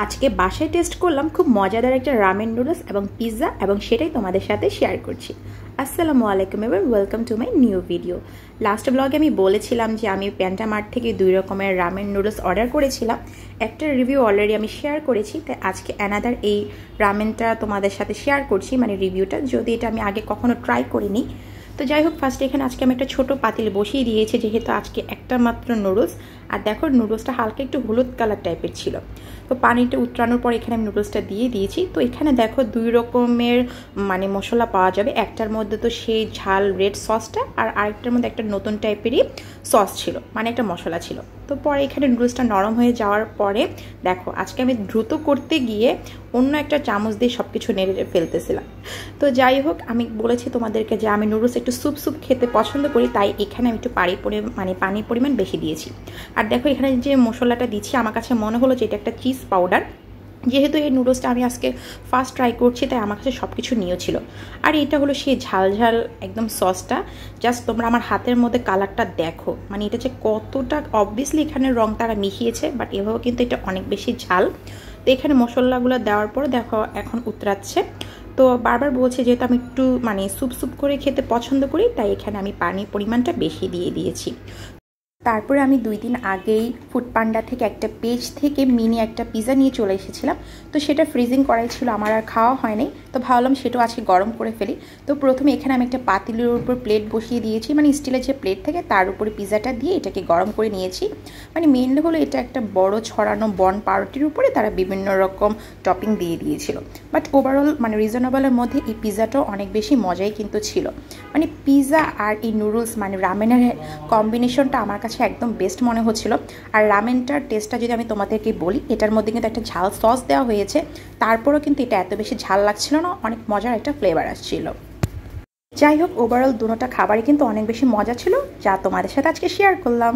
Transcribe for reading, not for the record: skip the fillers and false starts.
আজকে বাসায় টেস্ট করলাম খুব মজাদার একটা রামেন নুডলস এবং পিৎজা এবং সেটাই তোমাদের সাথে শেয়ার করছি। আসসালামু আলাইকুম এবার welcome to my new video. Last ব্লগে আমি বলেছিলাম যে আমি প্যান্টামার্ট থেকে 2 রকমের রামেন নুডলস অর্ডার করেছিলাম। একটা রিভিউ অলরেডি আমি শেয়ার করেছি, তাই আজকে অ্যানাদার এই রামেনটা তোমাদের সাথে শেয়ার করছি, মানে রিভিউটা, যদি এটা আমি আগে কখনো ট্রাই করিনি। তো যাই হোক, ফার্স্টে এখানে আজকে আমি একটা ছোটো পাতিল বসিয়ে দিয়েছি, যেহেতু আজকে একটা মাত্র নুডলস। আর দেখো নুডলসটা হালকা একটু হলুদ কালার টাইপের ছিল। তো পানিটা উতরানোর পর এখানে আমি নুডলসটা দিয়ে দিয়েছি। তো এখানে দেখো 2 রকমের মানে মশলা পাওয়া যাবে। একটার মধ্যে তো সেই ঝাল রেড সসটা, আর আরেকটার মধ্যে একটা নতুন টাইপেরই সস ছিল, মানে একটা মশলা ছিল। তো পরে এখানে নুডলসটা নরম হয়ে যাওয়ার পরে দেখো আজকে আমি দ্রুত করতে গিয়ে অন্য একটা চামচ দিয়ে সব কিছু নেড়ে ফেলতেছিলাম। তো যাই হোক, আমি বলেছি তোমাদেরকে যে আমি নুডলস একটু স্যুপ খেতে পছন্দ করি, তাই এখানে আমি একটু পানির পরিমাণ বেশি দিয়েছি। আর দেখো এখানে যে মশলাটা দিচ্ছি, আমার কাছে মনে হলো যে এটা একটা চিজ পাউডার। যেহেতু এই নুডলসটা আমি আজকে ফার্স্ট ট্রাই করছি, তাই আমার কাছে সব কিছু নিয়েও ছিল। আর এটা হলো সেই ঝাল ঝাল একদম সসটা। জাস্ট তোমরা আমার হাতের মধ্যে কালারটা দেখো, মানে এটা যে কতটা, অবভিয়াসলি এখানে রং তারা মিশিয়েছে, বাট এভাবেও কিন্তু এটা অনেক বেশি ঝাল। তো এখানে মশলাগুলো দেওয়ার পর দেখো এখন উতরাচ্ছে। তো বারবার বলছে যেহেতু আমি একটু মানে স্যুপ করে খেতে পছন্দ করি, তাই এখানে আমি পানির পরিমাণটা বেশি দিয়ে দিয়েছি। তারপরে আমি 2 দিন আগেই ফুড পান্ডা থেকে একটা পেজ থেকে মিনি একটা পিৎজা নিয়ে চলে এসেছিলাম। তো সেটা ফ্রিজিং করাই ছিল, আমার আর খাওয়া হয়নি। তো ভাবলাম সেটাও আজকে গরম করে ফেলি। তো প্রথমে এখানে আমি একটা পাতিলের উপর প্লেট বসিয়ে দিয়েছি, মানে স্টিলের যে প্লেট থেকে তার উপরে পিৎজাটা দিয়ে এটাকে গরম করে নিয়েছি। মানে মেনলি হলো এটা একটা বড় ছড়ানো বন পাউরুটির উপরে তারা বিভিন্ন রকম টপিং দিয়ে দিয়েছিল। বাট ওভারঅল মানে রিজনেবলের মধ্যে এই পিৎজাটাও অনেক বেশি মজাই কিন্তু ছিল। মানে পিৎজা আর এই নুডলস মানে রামেনের কম্বিনেশনটা আমার কাছে একদম বেস্ট মনে হচ্ছিল। আর রামেনটার টেস্টটা যদি আমি তোমাদেরকে বলি, এটার মধ্যে কিন্তু একটা ঝাল সস দেওয়া হয়েছে, তারপরেও কিন্তু এটা এত বেশি ঝাল লাগছিল না, অনেক মজার একটা ফ্লেভার আসছিল। যাই হোক, ওভারঅল দুটোটা খাবারই কিন্তু অনেক বেশি মজা ছিল, যা তোমাদের সাথে আজকে শেয়ার করলাম।